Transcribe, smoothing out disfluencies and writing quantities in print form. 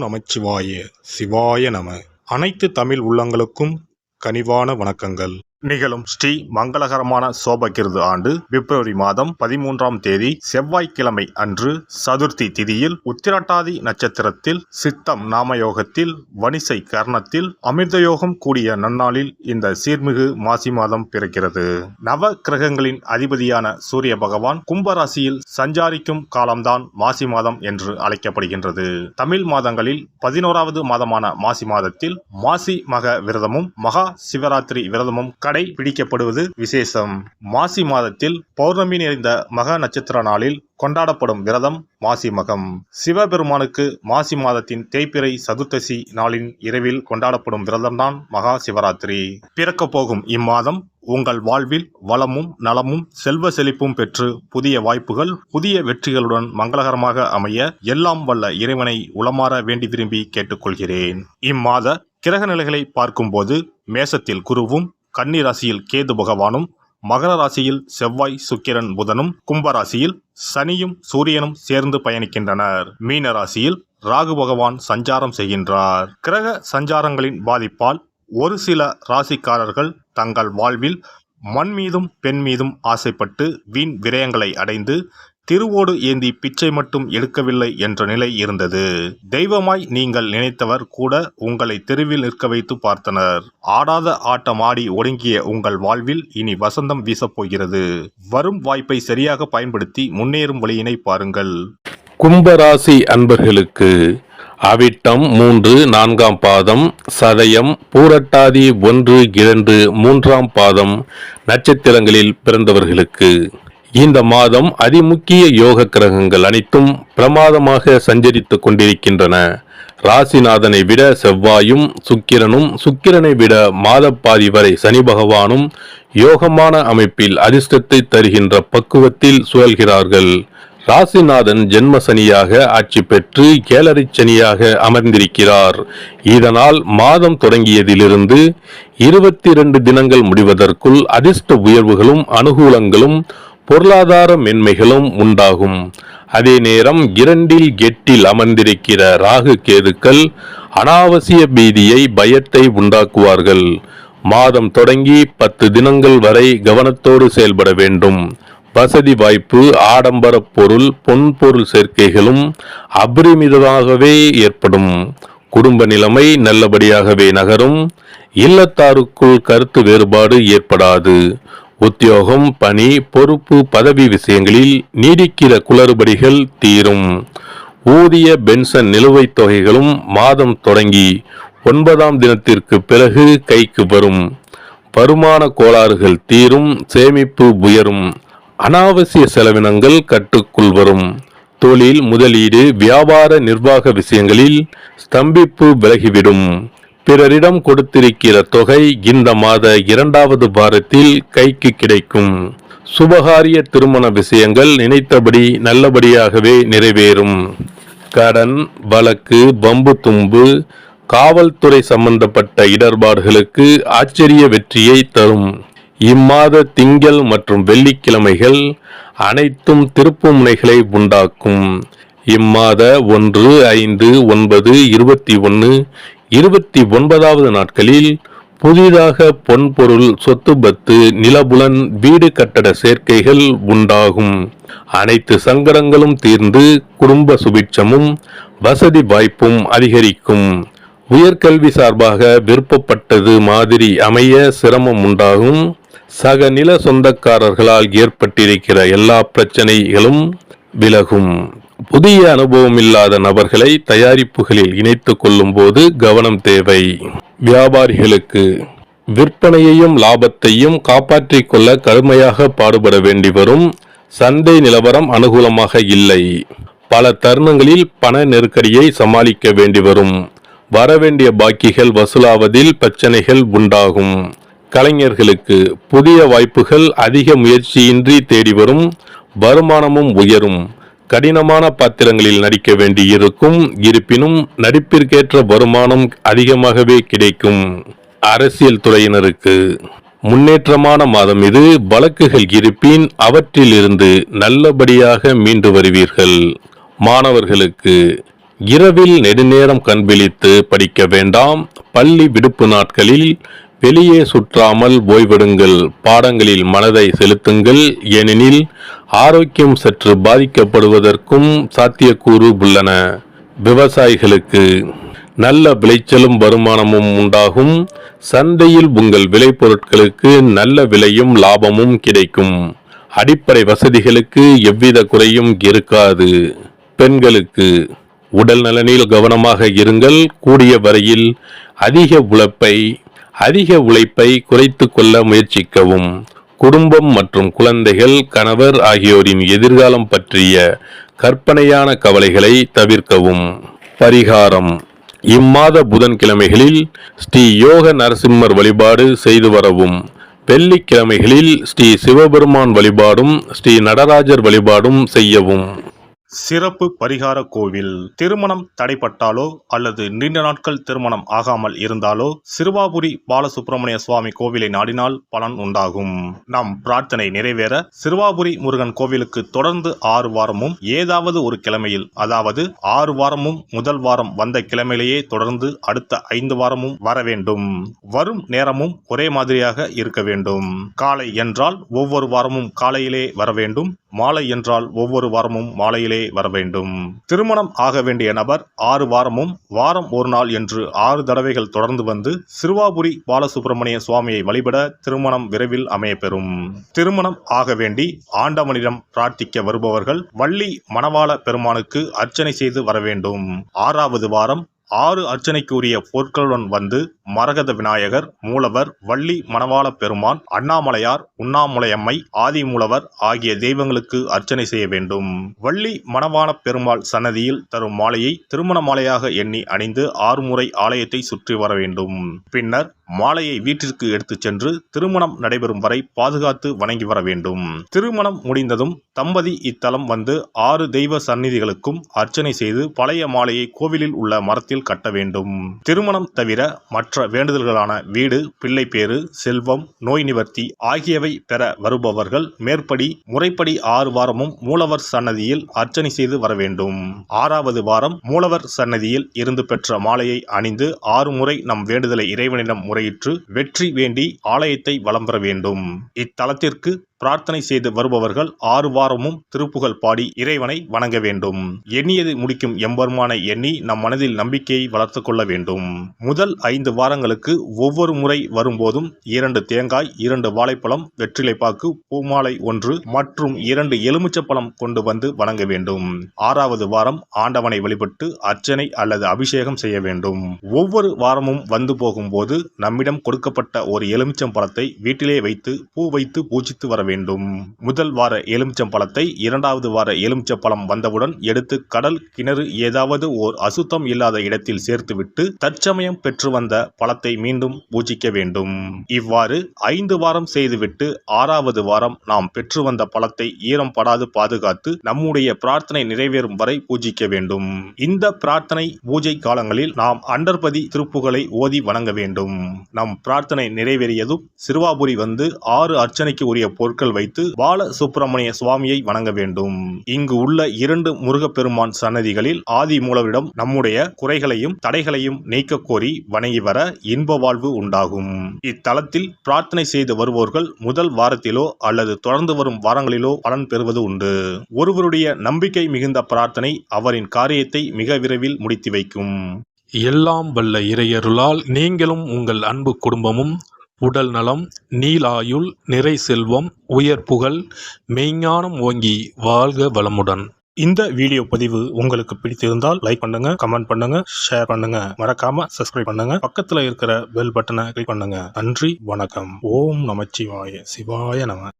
நமச்சிவாய சிவாய நம. அனைத்து தமிழ் உள்ளங்களுக்கும் கனிவான வணக்கங்கள். நிகழும் ஸ்ரீ மங்களகரமான சோபகிருது ஆண்டு பிப்ரவரி மாதம் 13ஆம் தேதி செவ்வாய்க்கிழமை அன்று சதுர்த்தி திதியில் உத்திரட்டாதி நட்சத்திரத்தில் சித்தம் நாமயோகத்தில் வணிசை கர்ணத்தில் அமிர்தயோகம் கூடிய நன்னாளில் இந்த சீர்மிகு மாசி மாதம் பிறக்கிறது. நவ கிரகங்களின் அதிபதியான சூரிய பகவான் கும்பராசியில் சஞ்சாரிக்கும் காலம்தான் மாசி மாதம் என்று அழைக்கப்படுகின்றது. தமிழ் மாதங்களில் 11வது மாதமான மாசி மாதத்தில் மாசி மக விரதமும் மகா சிவராத்திரி விரதமும் கடைபிடிக்கப்படுவது விசேஷம். மாசி மாதத்தில் பௌர்ணமி நிறைந்த மக நட்சத்திர நாளில் கொண்டாடப்படும் விரதம் மாசி மகம். சிவபெருமானுக்கு மாசி மாதத்தின் தேய்பிறை சதுர்த்தசி நாளின் இரவில் கொண்டாடப்படும் விரதம்தான் மகா சிவராத்திரி. பிறக்க போகும் இம்மாதம் உங்கள் வாழ்வில் வளமும் நலமும் செல்வ செழிப்பும் பெற்று புதிய வாய்ப்புகள் புதிய வெற்றிகளுடன் மங்களகரமாக அமைய எல்லாம் வல்ல இறைவனை உளமாற வேண்டி விரும்பி கேட்டுக்கொள்கிறேன். இம்மாத கிரக நிலைகளை பார்க்கும்போது மேசத்தில் குருவும் கன்னி ராசியில் கேது பகவானும் மகர ராசியில் செவ்வாய் சுக்கிரன் புதனும் கும்பராசியில் சனியும் சூரியனும் சேர்ந்து பயணிக்கின்றனர். மீன ராசியில் ராகு பகவான் சஞ்சாரம் செய்கின்றார். கிரக சஞ்சாரங்களின் பாதிப்பால் ஒரு சில ராசிக்காரர்கள் தங்கள் வாழ்வில் மண் மீதும் பெண் மீதும் ஆசைப்பட்டு வீண் விரயங்களை அடைந்து திருவோடு ஏந்தி பிச்சை மட்டும் எடுக்கவில்லை என்ற நிலை இருந்தது. தெய்வமாய் நீங்கள் நினைத்தவர் கூட உங்களை தெருவில் நிற்க வைத்து பார்த்தனர். ஆடாத ஆட்டம் ஆடி ஒடுங்கிய உங்கள் வாழ்வில் இனி வசந்தம் வீசப்போகிறது. வரும் வாய்ப்பை சரியாக பயன்படுத்தி முன்னேறும் வழியினை பாருங்கள். கும்பராசி அன்பர்களுக்கு அவிட்டம் 3, 4ஆம் பாதம், சதயம், பூரட்டாதி 1, 2, 3ஆம் பாதம் நட்சத்திரங்களில் பிறந்தவர்களுக்கு இந்த மாதம் அதிமுக்கிய யோக கிரகங்கள் அனைத்தும் பிரமாதமாக சஞ்சரித்துக் கொண்டிருக்கின்றன. ராசிநாதனை விட செவ்வாயும் சுக்கிரனும், சுக்கிரனை விட மாதப்பாதி வரை சனி பகவானும் யோகமான அமைப்பில் அதிர்ஷ்டத்தை தருகின்ற பக்குவத்தில் சுழல்கிறார்கள். ராசிநாதன் ஜென்ம சனியாக ஆட்சி பெற்று ஏழரை சனியாக அமர்ந்திருக்கிறார். இதனால் மாதம் தொடங்கியதிலிருந்து 22 தினங்கள் முடிவதற்குள் அதிர்ஷ்ட உயர்வுகளும் அனுகூலங்களும் பொருளாதார மென்மைகளும் உண்டாகும். அதே நேரம் 2, 8 அமர்ந்திருக்கிற ராகு கேதுக்கள் அனாவசிய பீதியை பயத்தை உண்டாக்குவார்கள். மாதம் தொடங்கி 10 தினங்கள் வரை கவனத்தோடு செயல்பட வேண்டும். வசதி வாய்ப்பு, ஆடம்பர பொருள், பொன்பொருள் சேர்க்கைகளும் அபரிமிதமாகவே ஏற்படும். குடும்ப நிலைமை நல்லபடியாகவே நகரும். இல்லத்தாருக்குள் கருத்து வேறுபாடு ஏற்படாது. உத்தியோகம், பணி, பொறுப்பு, பதவி விஷயங்களில் நீடிக்கிற குளறுபடிகள் தீரும். ஊதிய பென்ஷன் நிலுவைத் தொகைகளும் மாதம் தொடங்கி 9ஆம் தினத்திற்கு பிறகு கைக்கு வரும். வருமான கோளாறுகள் தீரும். சேமிப்பு உயரும். அனாவசிய செலவினங்கள் கட்டுக்குள் வரும். தொழில், முதலீடு, வியாபார நிர்வாக விஷயங்களில் ஸ்தம்பிப்பு விலகிவிடும். பிறரிடம் கொடுத்திருக்கிற தொகை இந்த மாத 2வது வாரத்தில் கைக்கு கிடைக்கும். சுபகாரிய திருமண விஷயங்கள் நினைத்தபடி நல்லபடியாகவே நிறைவேறும். கடன், வழக்கு, பம்பு தும்பு, காவல்துறை சம்பந்தப்பட்ட இடர்பாடுகளுக்கு ஆச்சரிய வெற்றியை தரும். இம்மாத திங்கள் மற்றும் வெள்ளிக்கிழமைகள் அனைத்தும் திருப்பு முனைகளை உண்டாக்கும். இம்மாத 1, 5, 9, 21, 29வது நாட்களில் புதிதாக பொன்பொருள், சொத்து பத்து, நிலபுலன், வீடு கட்டட சேர்க்கைகள் உண்டாகும். அனைத்து சங்கடங்களும் தீர்ந்து குடும்ப சுபிட்சமும் வசதி வாய்ப்பும் அதிகரிக்கும். உயர்கல்வி சார்பாக விருப்பப்பட்டது மாதிரி அமைய சிரமம் உண்டாகும். சக நில சொந்தக்காரர்களால் ஏற்பட்டிருக்கிற எல்லா பிரச்சனைகளும் விலகும். புதிய அனுபவம் இல்லாத நபர்களை தயாரிப்புகளில் இணைத்துக் கொள்ளும் போது கவனம் தேவை. வியாபாரிகளுக்கு விற்பனையையும் லாபத்தையும் காப்பாற்றிக் கொள்ள கடுமையாக பாடுபட வேண்டி வரும். சந்தை நிலவரம் அனுகூலமாக இல்லை. பல தருணங்களில் பண நெருக்கடியை சமாளிக்க வேண்டி வரும். வரவேண்டிய பாக்கிகள் வசூலாவதில் பிரச்சனைகள் உண்டாகும். கலைஞர்களுக்கு புதிய வாய்ப்புகள் அதிக முயற்சியின்றி தேடி வரும். வருமானமும் உயரும். கடினமான பாத்திரங்களில் நடிக்க வேண்டி இருக்கும். இருப்பினும் நடிப்பிற்கேற்ற வருமானம் அதிகமாகவே கிடைக்கும். அரசியல் துறையினருக்கு முன்னேற்றமான மாதம் இது. வழக்குகள் இருப்பின் அவற்றிலிருந்து நல்லபடியாக மீண்டு வருவீர்கள். மாணவர்களுக்கு இரவில் நெடுநேரம் கண் விழித்து படிக்க வேண்டாம். பள்ளி விடுப்பு நாட்களில் வெளியே சுற்றாமல் ஓய்வெடுங்கள். பாடங்களில் மனதை செலுத்துங்கள். ஏனெனில் ஆரோக்கியம் சற்று பாதிக்கப்படுவதற்கும் சாத்தியக்கூறு உள்ளன. விவசாயிகளுக்கு நல்ல விளைச்சலும் வருமானமும் உண்டாகும். சந்தையில் உங்கள் விளைபொருட்களுக்கு நல்ல விலையும் லாபமும் கிடைக்கும். அடிப்படை வசதிகளுக்கு எவ்வித குறையும் இருக்காது. பெண்களுக்கு உடல் நலனில் கவனமாக இருங்கள். கூடிய வரையில் அதிக உழைப்பை குறைத்து கொள்ள முயற்சிக்கவும். குடும்பம் மற்றும் குழந்தைகள், கணவர் ஆகியோரின் எதிர்காலம் பற்றிய கற்பனையான கவலைகளை தவிர்க்கவும். பரிகாரம்: இம்மாத புதன்கிழமைகளில் ஸ்ரீ யோக நரசிம்மர் வழிபாடு செய்து வரவும். வெள்ளிக்கிழமைகளில் ஸ்ரீ சிவபெருமான் வழிபாடும் ஸ்ரீ நடராஜர் வழிபாடும் செய்யவும். சிறப்பு பரிகார கோவில். திருமணம் தடைப்பட்டாலோ அல்லது நீண்ட நாட்கள் திருமணம் ஆகாமல் இருந்தாலோ சிறுவாபுரி பாலசுப்பிரமணிய சுவாமி கோவிலை நாடினால் பலன் உண்டாகும். நம் பிரார்த்தனை நிறைவேற சிறுவாபுரி முருகன் கோவிலுக்கு தொடர்ந்து 6 வாரமும் ஏதாவது ஒரு கிழமையில், அதாவது 6 வாரமும் முதல் வாரம் வந்த கிழமையிலேயே தொடர்ந்து அடுத்த 5 வாரமும் வர வேண்டும். வரும் நேரமும் ஒரே மாதிரியாக இருக்க வேண்டும். காலை என்றால் ஒவ்வொரு வாரமும் காலையிலே வர வேண்டும். மாலை என்றால் ஒவ்வொரு வாரமும் மாலையிலே வர வேண்டும். திருமணம் ஆக வேண்டிய நபர் 6 வாரமும் வாரம் ஒரு நாள் என்று 6 தடவைகள் தொடர்ந்து வந்து சிறுவாபுரி பாலசுப்பிரமணிய சுவாமியை வழிபட திருமணம் விரைவில் அமையப்பெறும். திருமணம் ஆக வேண்டி ஆண்டவனிடம் பிரார்த்திக்க வருபவர்கள் வள்ளி மணவாள பெருமானுக்கு அர்ச்சனை செய்து வர வேண்டும். 6வது வாரம் 6 அர்ச்சனைக்குரிய பொருட்களுடன் வந்து மரகத விநாயகர், மூலவர், வள்ளி மணவாள பெருமான், அண்ணாமலையார், உண்ணாமுலையம்மை, ஆதிமூலவர் ஆகிய தெய்வங்களுக்கு அர்ச்சனை செய்ய வேண்டும். வள்ளி மணவாள பெருமாள் சன்னதியில் தரும் மாலையை திருமண மாலையாக எண்ணி அணிந்து 6 முறை ஆலயத்தை சுற்றி வர வேண்டும். பின்னர் மாலையை வீட்டிற்கு எடுத்துச் சென்று திருமணம் நடைபெறும் வரை பாதுகாத்து வணங்கி வர வேண்டும். திருமணம் முடிந்ததும் தம்பதி இத்தலம் வந்து 6 தெய்வ சந்நிதிகளுக்கும் அர்ச்சனை செய்து பழைய மாலையை கோவிலில் உள்ள மரத்தில் கட்ட வேண்டும். திருமணம் தவிர மற்ற வேண்டுதல்களான வீடு, பிள்ளைப்பேறு, செல்வம், நோய் நிவர்த்தி ஆகியவை பெற வருபவர்கள் முறைப்படி 6 வாரமும் மூலவர் சன்னதியில் அர்ச்சனை செய்து வர வேண்டும். 6வது வாரம் மூலவர் சன்னதியில் இருந்து பெற்ற மாலையை அணிந்து 6 முறை நம் வேண்டுதலை இறைவனிடம் முறையிட்டு வெற்றி வேண்டி ஆலயத்தை வலம் வர வேண்டும். இத்தலத்திற்கு பிரார்த்தனை செய்து வருபவர்கள் 6 வாரமும் திருப்புகழ் பாடி இறைவனை வணங்க வேண்டும். எண்ணியது முடிக்கும் எம்பெருமானை எண்ணி நம் மனதில் நம்பிக்கையை வளர்த்து கொள்ள வேண்டும். முதல் 5 வாரங்களுக்கு ஒவ்வொரு முறை வரும்போதும் 2 தேங்காய், 2 வாழைப்பழம், வெற்றிலைப்பாக்கு, பூமாலை 1 மற்றும் 2 எலுமிச்சப்பழம் கொண்டு வந்து வணங்க வேண்டும். 6வது வாரம் ஆண்டவனை வழிபட்டு அர்ச்சனை அல்லது அபிஷேகம் செய்ய வேண்டும். ஒவ்வொரு வாரமும் வந்து போகும்போது நம்மிடம் கொடுக்கப்பட்ட ஒரு எலுமிச்சம்பழத்தை வீட்டிலே வைத்து பூ வைத்து பூஜித்து வர வேண்டும். முதல் வார எலுமிச்சம்பழத்தை 2வது வார எலுமிச்சப்பழம் வந்தவுடன் எடுத்து கடல், கிணறு ஏதாவது ஓர் அசுத்தம் இல்லாத இடத்தில் சேர்த்துவிட்டு தற்சமயம் பெற்று வந்த பழத்தை மீண்டும் பூஜிக்க வேண்டும். இவ்வாறு 5 வாரம் செய்துவிட்டு 6வது வாரம் நாம் பெற்று வந்த பழத்தை ஈரம் படாது பாதுகாத்து நம்முடைய பிரார்த்தனை நிறைவேறும் வரை பூஜிக்க வேண்டும். இந்த பிரார்த்தனை பூஜை காலங்களில் நாம் அண்டர்பதி திருப்புகளை ஓதி வணங்க வேண்டும். நம் பிரார்த்தனை நிறைவேறியதும் சிறுவாபுரி வந்து 6 அர்ச்சனைக்கு உரிய பொருட்கள் வைத்து பால சுப்பிரமணிய சுவாமியை வணங்க வேண்டும். இங்கு உள்ள 2 முருகப்பெருமான் சன்னதிகளில் ஆதி மூலவரிடம் நம்முடைய குறைகளையும் தடைகளையும் நீக்க கோரி வணங்கி வர இன்ப வாழ்வு உண்டாகும். இத்தலத்தில் பிரார்த்தனை செய்து வருவோர்கள் முதல் வாரத்திலோ அல்லது தொடர்ந்து வரும் வாரங்களிலோ பலன் பெறுவது உண்டு. ஒருவருடைய நம்பிக்கை மிகுந்த பிரார்த்தனை அவரின் காரியத்தை மிக விரைவில் முடித்து வைக்கும். எல்லாம் வல்ல இறையருளால் நீங்களும் உங்கள் அன்பு குடும்பமும் உடல் நலம், நீலாயுள், நிறை செல்வம், உயர் புகழ், மெய்ஞானம் ஓங்கி வாழ்க வளமுடன். இந்த வீடியோ பதிவு உங்களுக்கு பிடித்திருந்தால் லைக் பண்ணுங்க, கமெண்ட் பண்ணுங்க, ஷேர் பண்ணுங்க, மறக்காம சப்ஸ்கிரைப் பண்ணுங்க, பக்கத்துல இருக்கிற பெல் பட்டனை கிளிக் பண்ணுங்க. நன்றி, வணக்கம். ஓம் நமச்சிவாய. சிவாய நம.